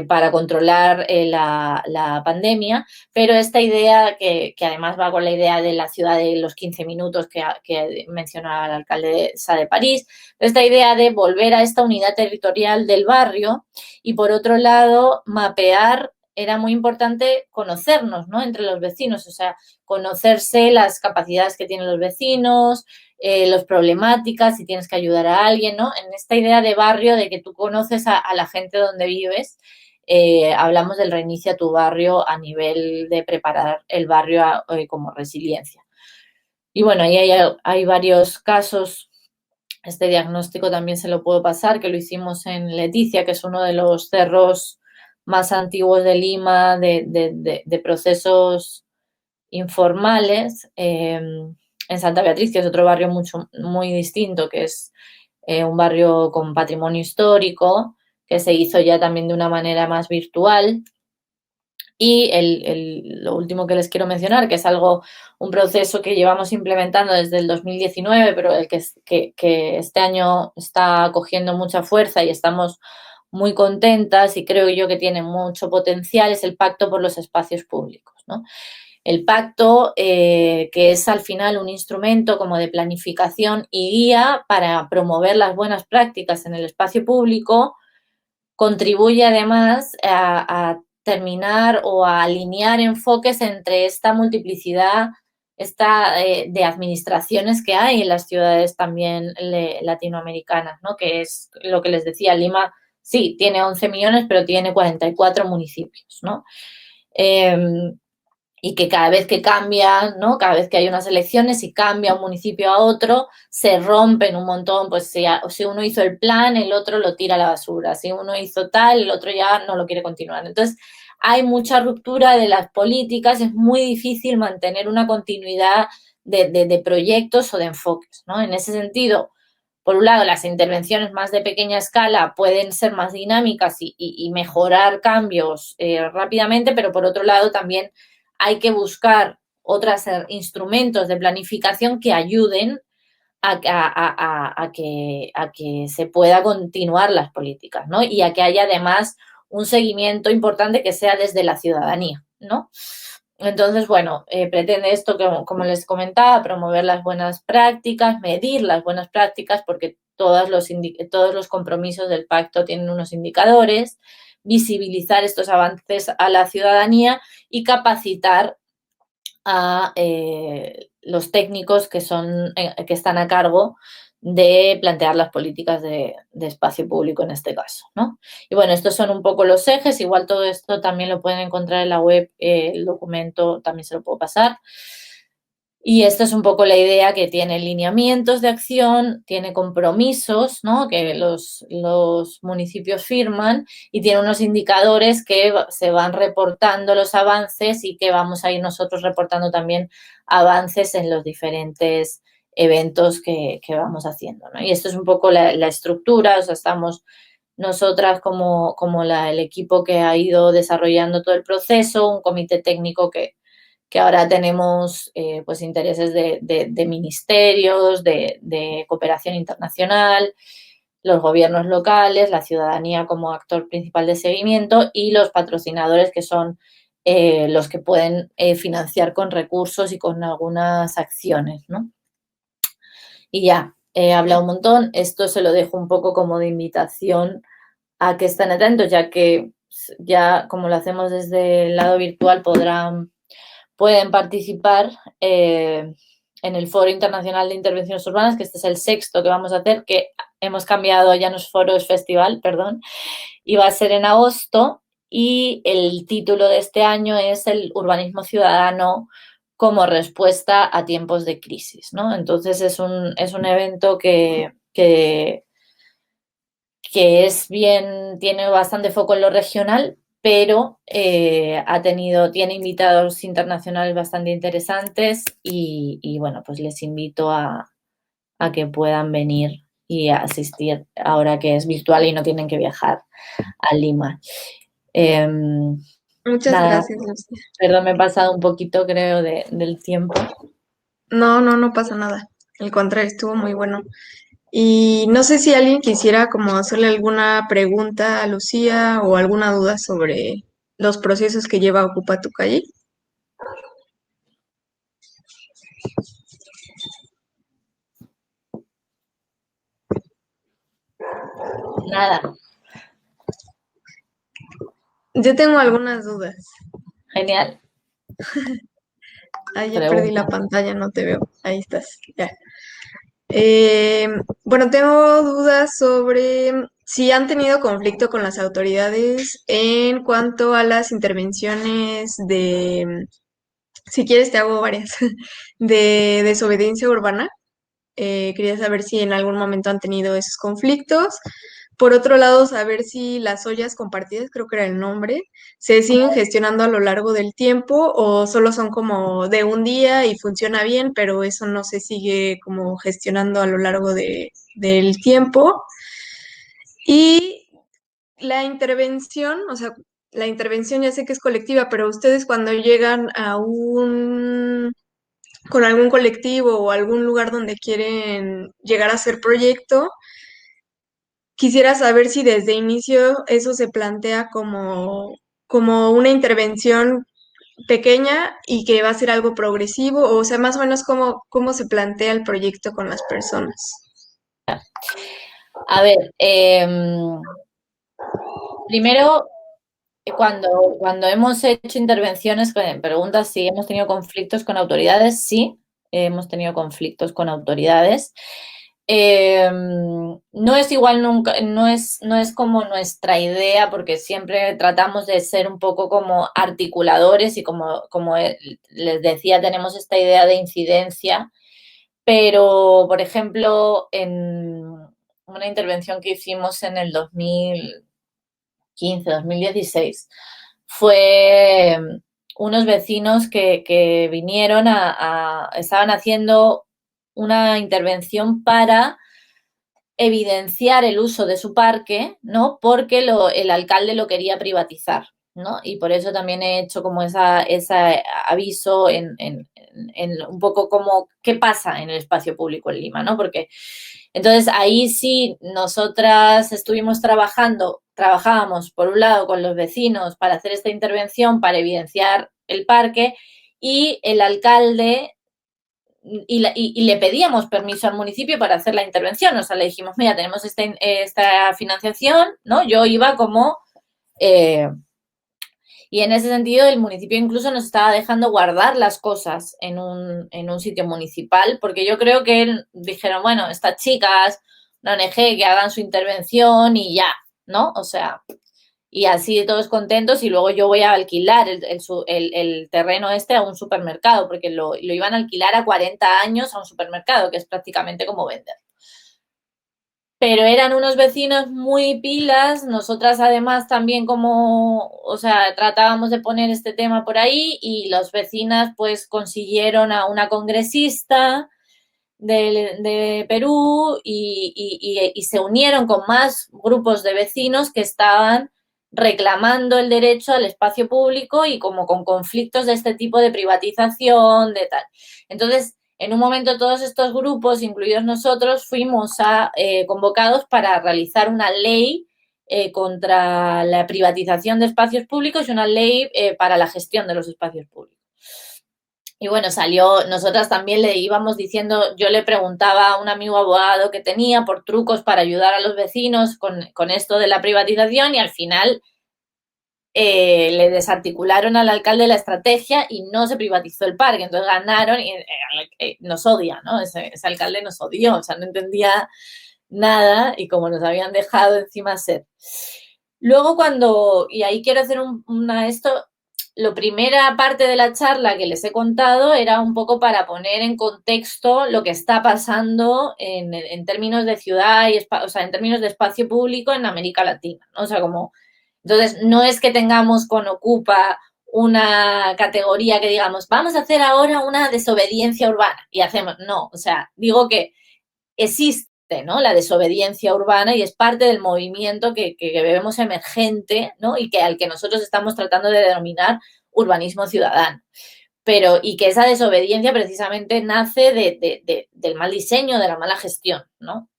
para controlar la pandemia, pero esta idea que además va con la idea de la ciudad de los 15 minutos que mencionaba la alcaldesa de París, esta idea de volver a esta unidad territorial del barrio y por otro lado mapear, era muy importante conocernos, ¿no? Entre los vecinos, o sea, conocerse las capacidades que tienen los vecinos, las problemáticas, si tienes que ayudar a alguien, ¿no? En esta idea de barrio, de que tú conoces a la gente donde vives, hablamos del reinicia tu barrio a nivel de preparar el barrio como resiliencia. Y bueno, ahí hay varios casos. Este diagnóstico también se lo puedo pasar, que lo hicimos en Leticia, que es uno de los cerros más antiguos de Lima, de procesos informales. En Santa Beatriz, que es otro barrio muy distinto, que es un barrio con patrimonio histórico, que se hizo ya también de una manera más virtual. Y lo último que les quiero mencionar, que es un proceso que llevamos implementando desde el 2019, pero que este año está cogiendo mucha fuerza y estamos muy contentas y creo yo que tiene mucho potencial, es el Pacto por los Espacios Públicos, ¿no? El pacto, que es al final un instrumento como de planificación y guía para promover las buenas prácticas en el espacio público, contribuye además a terminar o a alinear enfoques entre esta multiplicidad de administraciones que hay en las ciudades también latinoamericanas, ¿no? Que es lo que les decía, Lima sí, tiene 11 millones, pero tiene 44 municipios, ¿no? Y que cada vez que cambia, ¿no? Cada vez que hay unas elecciones y cambia un municipio a otro, se rompen un montón, pues si uno hizo el plan, el otro lo tira a la basura, si uno hizo tal, el otro ya no lo quiere continuar. Entonces, hay mucha ruptura de las políticas, es muy difícil mantener una continuidad de proyectos o de enfoques, ¿no? En ese sentido, por un lado, las intervenciones más de pequeña escala pueden ser más dinámicas y mejorar cambios rápidamente, pero por otro lado también hay que buscar otros instrumentos de planificación que ayuden a que se pueda continuar las políticas, ¿no? Y a que haya además un seguimiento importante que sea desde la ciudadanía, ¿no? Entonces, bueno, pretende esto, como les comentaba, promover las buenas prácticas, medir las buenas prácticas, porque todos los compromisos del pacto tienen unos indicadores, visibilizar estos avances a la ciudadanía y capacitar a los técnicos que están a cargo de plantear las políticas de espacio público en este caso, ¿no? Y bueno, estos son un poco los ejes, igual todo esto también lo pueden encontrar en la web, el documento también se lo puedo pasar. Y esta es un poco la idea, que tiene lineamientos de acción, tiene compromisos, ¿no? Que los municipios firman, y tiene unos indicadores que se van reportando los avances y que vamos a ir nosotros reportando también avances en los diferentes eventos que vamos haciendo, ¿no? Y esto es un poco la estructura, o sea, estamos nosotras como el equipo que ha ido desarrollando todo el proceso, un comité técnico que ahora tenemos pues intereses de ministerios, de cooperación internacional, los gobiernos locales, la ciudadanía como actor principal de seguimiento y los patrocinadores, que son los que pueden financiar con recursos y con algunas acciones, ¿no? Y ya, he hablado un montón. Esto se lo dejo un poco como de invitación a que estén atentos, ya que ya como lo hacemos desde el lado virtual pueden participar en el Foro Internacional de Intervenciones Urbanas, que este es el sexto que vamos a hacer, que hemos cambiado, ya no es foro, es festival, perdón, y va a ser en agosto, y el título de este año es el urbanismo ciudadano como respuesta a tiempos de crisis, ¿no? Entonces es un evento que tiene bastante foco en lo regional, pero tiene invitados internacionales bastante interesantes y bueno, pues les invito a que puedan venir y a asistir ahora que es virtual y no tienen que viajar a Lima. Muchas Nada, gracias, Lucía. perdón, me he pasado un poquito, creo, del tiempo. No, no, no pasa nada. Al contrario, estuvo muy bueno. Y no sé si alguien quisiera como hacerle alguna pregunta a Lucía o alguna duda sobre los procesos que lleva Ocupa tu calle. Nada, Yo tengo algunas dudas. genial. Ay, ya perdí la Pregunta. pantalla, no te veo. Ahí estás, ya. Eh, bueno, tengo dudas sobre si han tenido conflicto con las autoridades en cuanto a las intervenciones de, si quieres te hago varias, de desobediencia urbana. Quería saber si en algún momento han tenido esos conflictos. Por otro lado, saber si las ollas compartidas, creo que era el nombre, se siguen gestionando a lo largo del tiempo o solo son como de un día y funciona bien, pero eso no se sigue como gestionando a lo largo del tiempo. Y la intervención, o sea, la intervención ya sé que es colectiva, pero ustedes cuando llegan a con algún colectivo o algún lugar donde quieren llegar a hacer proyecto, quisiera saber si desde inicio eso se plantea como una intervención pequeña y que va a ser algo progresivo, o sea, más o menos cómo se plantea el proyecto con las personas. A ver, primero, cuando hemos hecho intervenciones, preguntas si hemos tenido conflictos con autoridades, sí, hemos tenido conflictos con autoridades. No es igual nunca, no es como nuestra idea, porque siempre tratamos de ser un poco como articuladores y como les decía, tenemos esta idea de incidencia, pero, por ejemplo, en una intervención que hicimos en el 2015, 2016, fue unos vecinos que vinieron estaban haciendo una intervención para evidenciar el uso de su parque, ¿no? Porque el alcalde lo quería privatizar, ¿no? Y por eso también he hecho como ese aviso en un poco como qué pasa en el espacio público en Lima, ¿no? Porque entonces ahí sí nosotras estuvimos trabajábamos por un lado con los vecinos para hacer esta intervención, para evidenciar el parque, y el alcalde y le pedíamos permiso al municipio para hacer la intervención. O sea, le dijimos, mira, tenemos esta financiación, ¿no? Yo iba como... Eh, y en ese sentido, el municipio incluso nos estaba dejando guardar las cosas en un sitio municipal, porque yo creo que dijeron, bueno, estas chicas, una ONG, que hagan su intervención y ya, ¿no? O sea, y así todos contentos, y luego yo voy a alquilar el terreno este a un supermercado, porque lo iban a alquilar a 40 años a un supermercado, que es prácticamente como vender. Pero eran unos vecinos muy pilas, nosotras además también como, o sea, tratábamos de poner este tema por ahí, y las vecinas pues consiguieron a una congresista de Perú y se unieron con más grupos de vecinos que estaban reclamando el derecho al espacio público y como con conflictos de este tipo de privatización, de tal. Entonces, en un momento todos estos grupos, incluidos nosotros, fuimos convocados para realizar una ley contra la privatización de espacios públicos y una ley para la gestión de los espacios públicos. Y bueno, nosotras también le íbamos diciendo, yo le preguntaba a un amigo abogado que tenía por trucos para ayudar a los vecinos con esto de la privatización, y al final le desarticularon al alcalde la estrategia y no se privatizó el parque. Entonces ganaron y nos odia, ¿no? Ese alcalde nos odió, o sea, no entendía nada, y como nos habían dejado encima ser. Luego y ahí quiero hacer esto, la primera parte de la charla que les he contado era un poco para poner en contexto lo que está pasando en términos de ciudad o sea, en términos de espacio público en América Latina, ¿no? O sea, entonces no es que tengamos con Ocupa una categoría que digamos, vamos a hacer ahora una desobediencia urbana y hacemos, no, o sea, digo que existe, ¿no?, la desobediencia urbana, y es parte del movimiento que vemos emergente, ¿no?, y al que nosotros estamos tratando de denominar urbanismo ciudadano. Y que esa desobediencia precisamente nace del mal diseño, de la mala gestión, ¿no?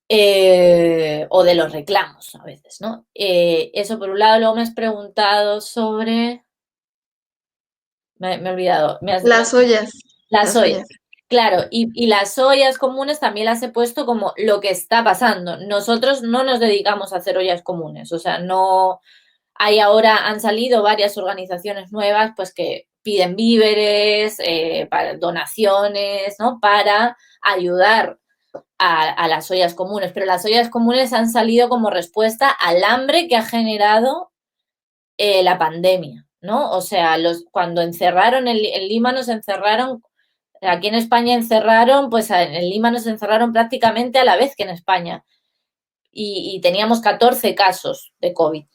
O de los reclamos a veces, ¿no? Eso por un lado. Luego me has preguntado sobre... Me he olvidado. Las ollas, Las las ollas. ollas. Claro, y las ollas comunes también las he puesto como lo que está pasando. Nosotros no nos dedicamos a hacer ollas comunes, o sea, no han salido varias organizaciones nuevas pues que piden víveres, para donaciones, ¿no?, para ayudar a las ollas comunes, pero las ollas comunes han salido como respuesta al hambre que ha generado la pandemia, ¿no? O sea, cuando encerraron en Lima, nos encerraron. Aquí en España encerraron, pues en Lima nos encerraron prácticamente a la vez que en España, y teníamos 14 casos de COVID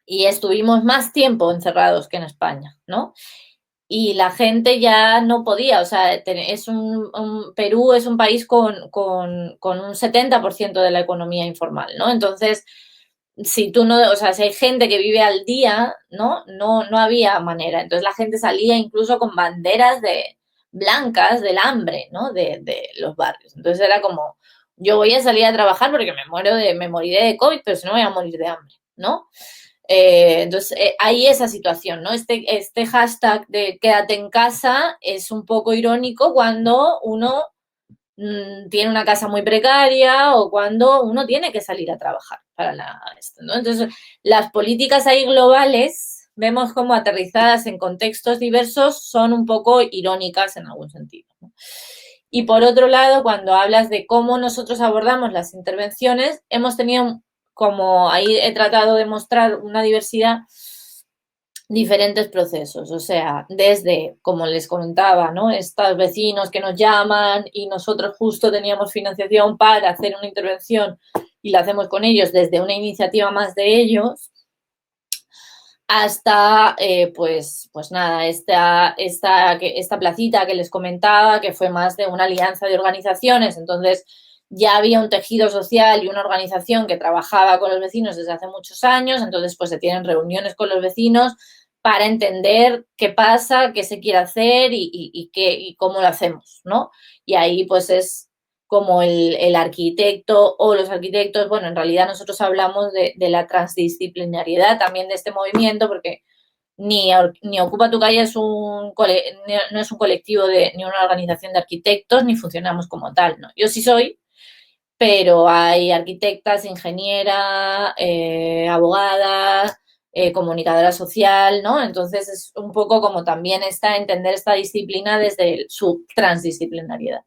y estuvimos más tiempo encerrados que en España, ¿no? y la gente ya no podía, o sea, Perú es un país con un 70% de la economía informal, ¿no? Entonces, si tú no, o sea, si hay gente que vive al día, ¿no? No había manera. Entonces la gente salía incluso con banderas de blancas del hambre, ¿no? De los barrios. Entonces era como, yo voy a salir a trabajar porque me moriré de COVID, pero si no me voy a morir de hambre, ¿no? Entonces, hay esa situación, ¿no? Este hashtag de quédate en casa es un poco irónico cuando uno tiene una casa muy precaria o cuando uno tiene que salir a trabajar para esto, ¿no? Entonces, las políticas ahí globales, vemos como aterrizadas en contextos diversos, son un poco irónicas en algún sentido, ¿no? Y por otro lado, cuando hablas de cómo nosotros abordamos las intervenciones, hemos tenido, como ahí he tratado de mostrar, una diversidad, diferentes procesos, o sea, desde, como les comentaba, ¿no? Estos vecinos que nos llaman y nosotros justo teníamos financiación para hacer una intervención y la hacemos con ellos desde una iniciativa más de ellos, hasta, pues nada, esta placita que les comentaba, que fue más de una alianza de organizaciones, entonces ya había un tejido social y una organización que trabajaba con los vecinos desde hace muchos años, entonces pues se tienen reuniones con los vecinos para entender qué pasa, qué se quiere hacer y cómo lo hacemos, ¿no? Y ahí pues es como el arquitecto o los arquitectos, bueno, en realidad nosotros hablamos de la transdisciplinariedad también de este movimiento, porque ni Ocupa tu calle no es un colectivo ni una organización de arquitectos, ni funcionamos como tal, ¿no? Yo sí soy, pero hay arquitectas, ingeniera, abogada, comunicadora social, ¿no? Entonces es un poco como también entender esta disciplina desde su transdisciplinariedad.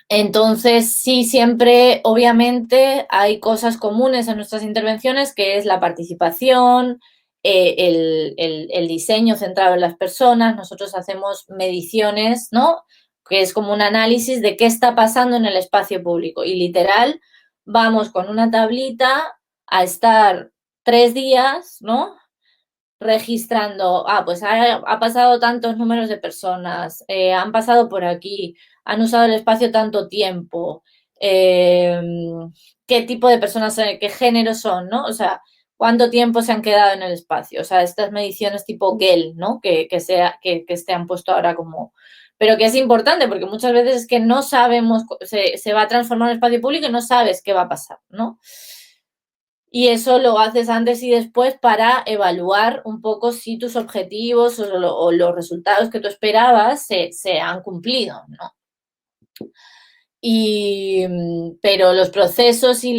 Entonces, sí, siempre, obviamente, hay cosas comunes en nuestras intervenciones, que es la participación, el diseño centrado en las personas. Nosotros hacemos mediciones, ¿no? Que es como un análisis de qué está pasando en el espacio público. Y literal, vamos con una tablita a estar 3 días, ¿no? Registrando, pues ha pasado tantos números de personas, han pasado por aquí, han usado el espacio tanto tiempo, eh, qué tipo de personas, qué género son, ¿no? O sea, cuánto tiempo se han quedado en el espacio. O sea, estas mediciones tipo GEL, ¿no? Que se han puesto ahora como... Pero que es importante porque muchas veces es que no sabemos, se va a transformar en espacio público y no sabes qué va a pasar, ¿no? Y eso lo haces antes y después para evaluar un poco si tus objetivos o los resultados que tú esperabas se han cumplido, ¿no? Pero los procesos y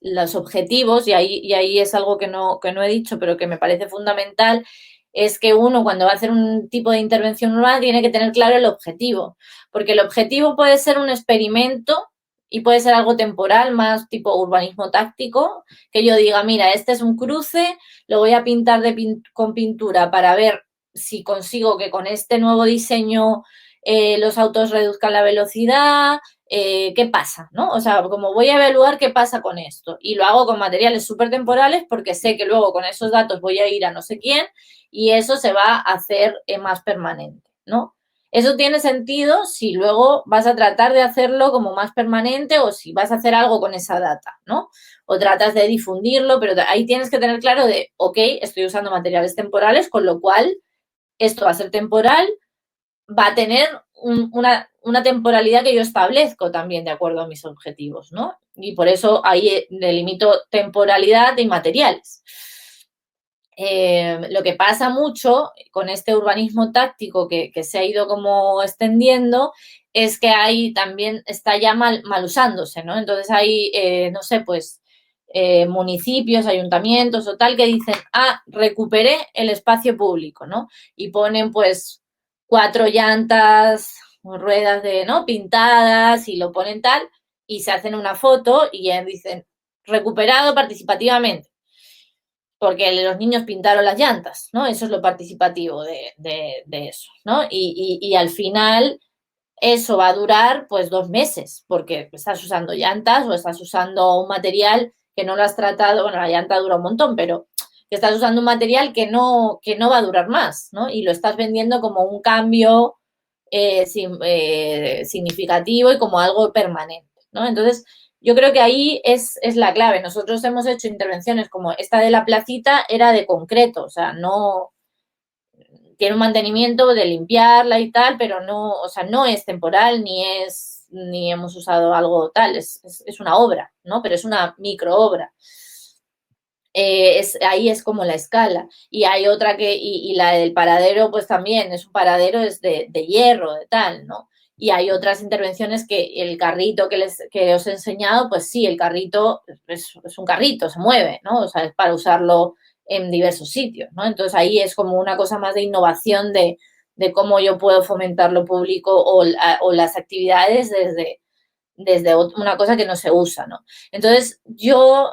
los objetivos, y ahí es algo que no he dicho, pero que me parece fundamental, es que uno cuando va a hacer un tipo de intervención urbana tiene que tener claro el objetivo, porque el objetivo puede ser un experimento y puede ser algo temporal, más tipo urbanismo táctico, que yo diga, mira, este es un cruce, lo voy a pintar con pintura para ver si consigo que con este nuevo diseño los autos reduzcan la velocidad, qué pasa, ¿no? O sea, como voy a evaluar qué pasa con esto. Y lo hago con materiales súper temporales porque sé que luego con esos datos voy a ir a no sé quién y eso se va a hacer más permanente, ¿no? Eso tiene sentido si luego vas a tratar de hacerlo como más permanente o si vas a hacer algo con esa data, ¿no? O tratas de difundirlo, pero ahí tienes que tener claro de, ok, estoy usando materiales temporales, con lo cual esto va a ser temporal, va a tener una temporalidad que yo establezco también de acuerdo a mis objetivos, ¿no? Y por eso ahí delimito temporalidad y materiales. Lo que pasa mucho con este urbanismo táctico que se ha ido como extendiendo es que ahí también está ya mal usándose, ¿no? Entonces hay, no sé, pues municipios, ayuntamientos o tal que dicen, recuperé el espacio público, ¿no? Y ponen pues 4 llantas, ruedas ¿no? Pintadas y lo ponen tal y se hacen una foto y ya dicen, recuperado participativamente porque los niños pintaron las llantas, ¿no? Eso es lo participativo de eso, ¿no? Y al final eso va a durar pues 2 meses, porque estás usando llantas o estás usando un material que no lo has tratado, bueno, la llanta dura un montón, pero que estás usando un material que no va a durar más, ¿no? Y lo estás vendiendo como un cambio significativo y como algo permanente, ¿no? Entonces, yo creo que ahí es la clave. Nosotros hemos hecho intervenciones como esta de la placita, era de concreto, o sea, no tiene un mantenimiento de limpiarla y tal, pero no, o sea, no es temporal ni hemos usado algo tal, es una obra, ¿no? Pero es una micro obra. Ahí es como la escala. Y hay otra y la del paradero, pues también es un paradero es de hierro, de tal, ¿no? Y hay otras intervenciones que el carrito que os he enseñado, pues sí, el carrito es un carrito, se mueve, ¿no? O sea, es para usarlo en diversos sitios, ¿no? Entonces ahí es como una cosa más de innovación de cómo yo puedo fomentar lo público o las actividades desde una cosa que no se usa, ¿no? Entonces yo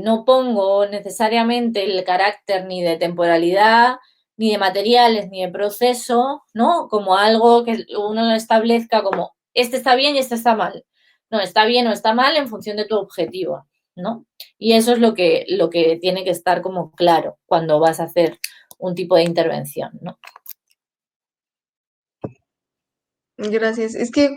no pongo necesariamente el carácter ni de temporalidad, ni de materiales, ni de proceso, ¿no? Como algo que uno establezca como, este está bien y este está mal. No, está bien o está mal en función de tu objetivo, ¿no? Y eso es lo que tiene que estar como claro cuando vas a hacer un tipo de intervención, ¿no? Gracias. Es que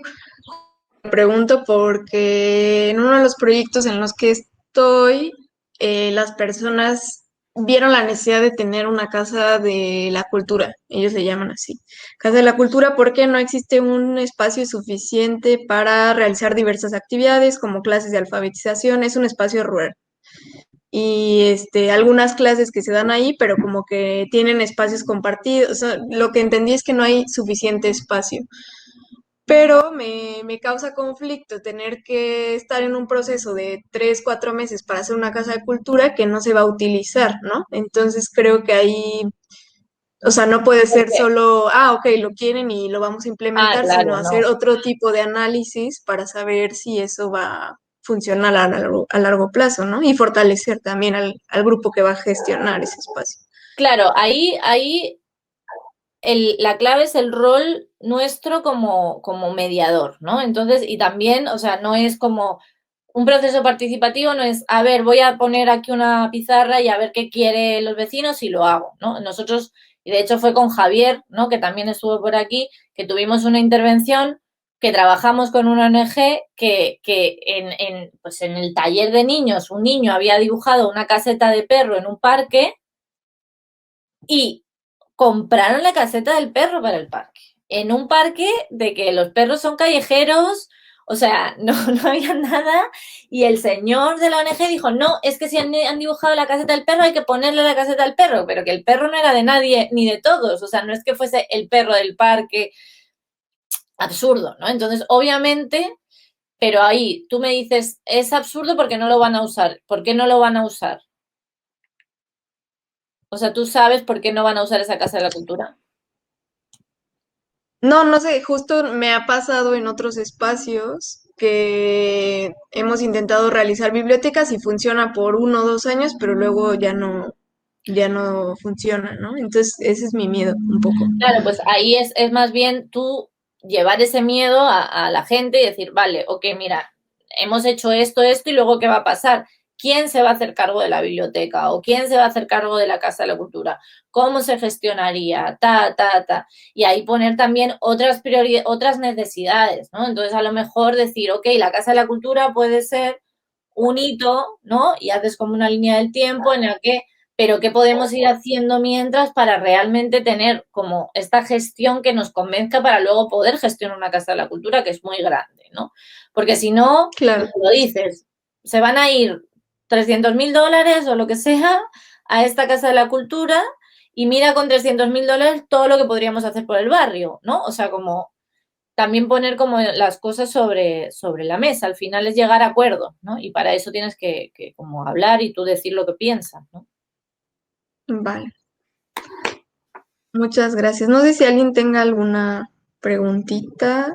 pregunto porque en uno de los proyectos en los que estoy, las personas vieron la necesidad de tener una casa de la cultura, ellos le llaman así, casa de la cultura, porque no existe un espacio suficiente para realizar diversas actividades como clases de alfabetización, es un espacio rural. Y algunas clases que se dan ahí, pero como que tienen espacios compartidos. O sea, lo que entendí es que no hay suficiente espacio, pero me causa conflicto tener que estar en un proceso de 3, 4 meses para hacer una casa de cultura que no se va a utilizar, ¿no? Entonces creo que ahí, o sea, no puede ser Porque, solo, ok, lo quieren y lo vamos a implementar, sino claro, hacer no. otro tipo de análisis para saber si eso va a funcionar a largo plazo, ¿no? Y fortalecer también al grupo que va a gestionar ese espacio. Claro, ahí la clave es el rol nuestro como mediador, ¿no? Entonces, y también, o sea, no es como un proceso participativo, no es, a ver, voy a poner aquí una pizarra y a ver qué quieren los vecinos y lo hago, ¿no? Nosotros, y de hecho fue con Javier, ¿no? Que también estuvo por aquí, que tuvimos una intervención que trabajamos con una ONG que pues en el taller de niños, un niño había dibujado una caseta de perro en un parque y compraron la caseta del perro para el parque. En un parque de que los perros son callejeros, o sea, no había nada. Y el señor de la ONG dijo, no, es que si han dibujado la caseta del perro hay que ponerle la caseta al perro, pero que el perro no era de nadie ni de todos. O sea, no es que fuese el perro del parque. Absurdo, ¿no? Entonces, obviamente, pero ahí tú me dices, es absurdo porque no lo van a usar. ¿Por qué no lo van a usar? O sea, tú sabes por qué no van a usar esa casa de la cultura. No, no sé, justo me ha pasado en otros espacios que hemos intentado realizar bibliotecas y funciona por 1 o 2 años, pero luego ya no funciona, ¿no? Entonces, ese es mi miedo un poco. Claro, pues ahí es más bien tú llevar ese miedo a la gente y decir, vale, ok, mira, hemos hecho esto y luego ¿qué va a pasar? ¿Quién se va a hacer cargo de la biblioteca? ¿O quién se va a hacer cargo de la Casa de la Cultura? ¿Cómo se gestionaría? Ta. Y ahí poner también otras necesidades, ¿no? Entonces, a lo mejor decir, ok, la Casa de la Cultura puede ser un hito, ¿no? Y haces como una línea del tiempo en la que pero ¿qué podemos ir haciendo mientras para realmente tener como esta gestión que nos convenzca para luego poder gestionar una casa de la cultura que es muy grande, ¿no? Porque si no, Claro. lo dices, se van a ir 300.000 dólares o lo que sea a esta casa de la cultura y mira con 300.000 dólares todo lo que podríamos hacer por el barrio, ¿no? O sea, como también poner como las cosas sobre la mesa, al final es llegar a acuerdos, ¿no? Y para eso tienes que como hablar y tú decir lo que piensas, ¿no? Vale, muchas gracias. No sé si alguien tenga alguna preguntita.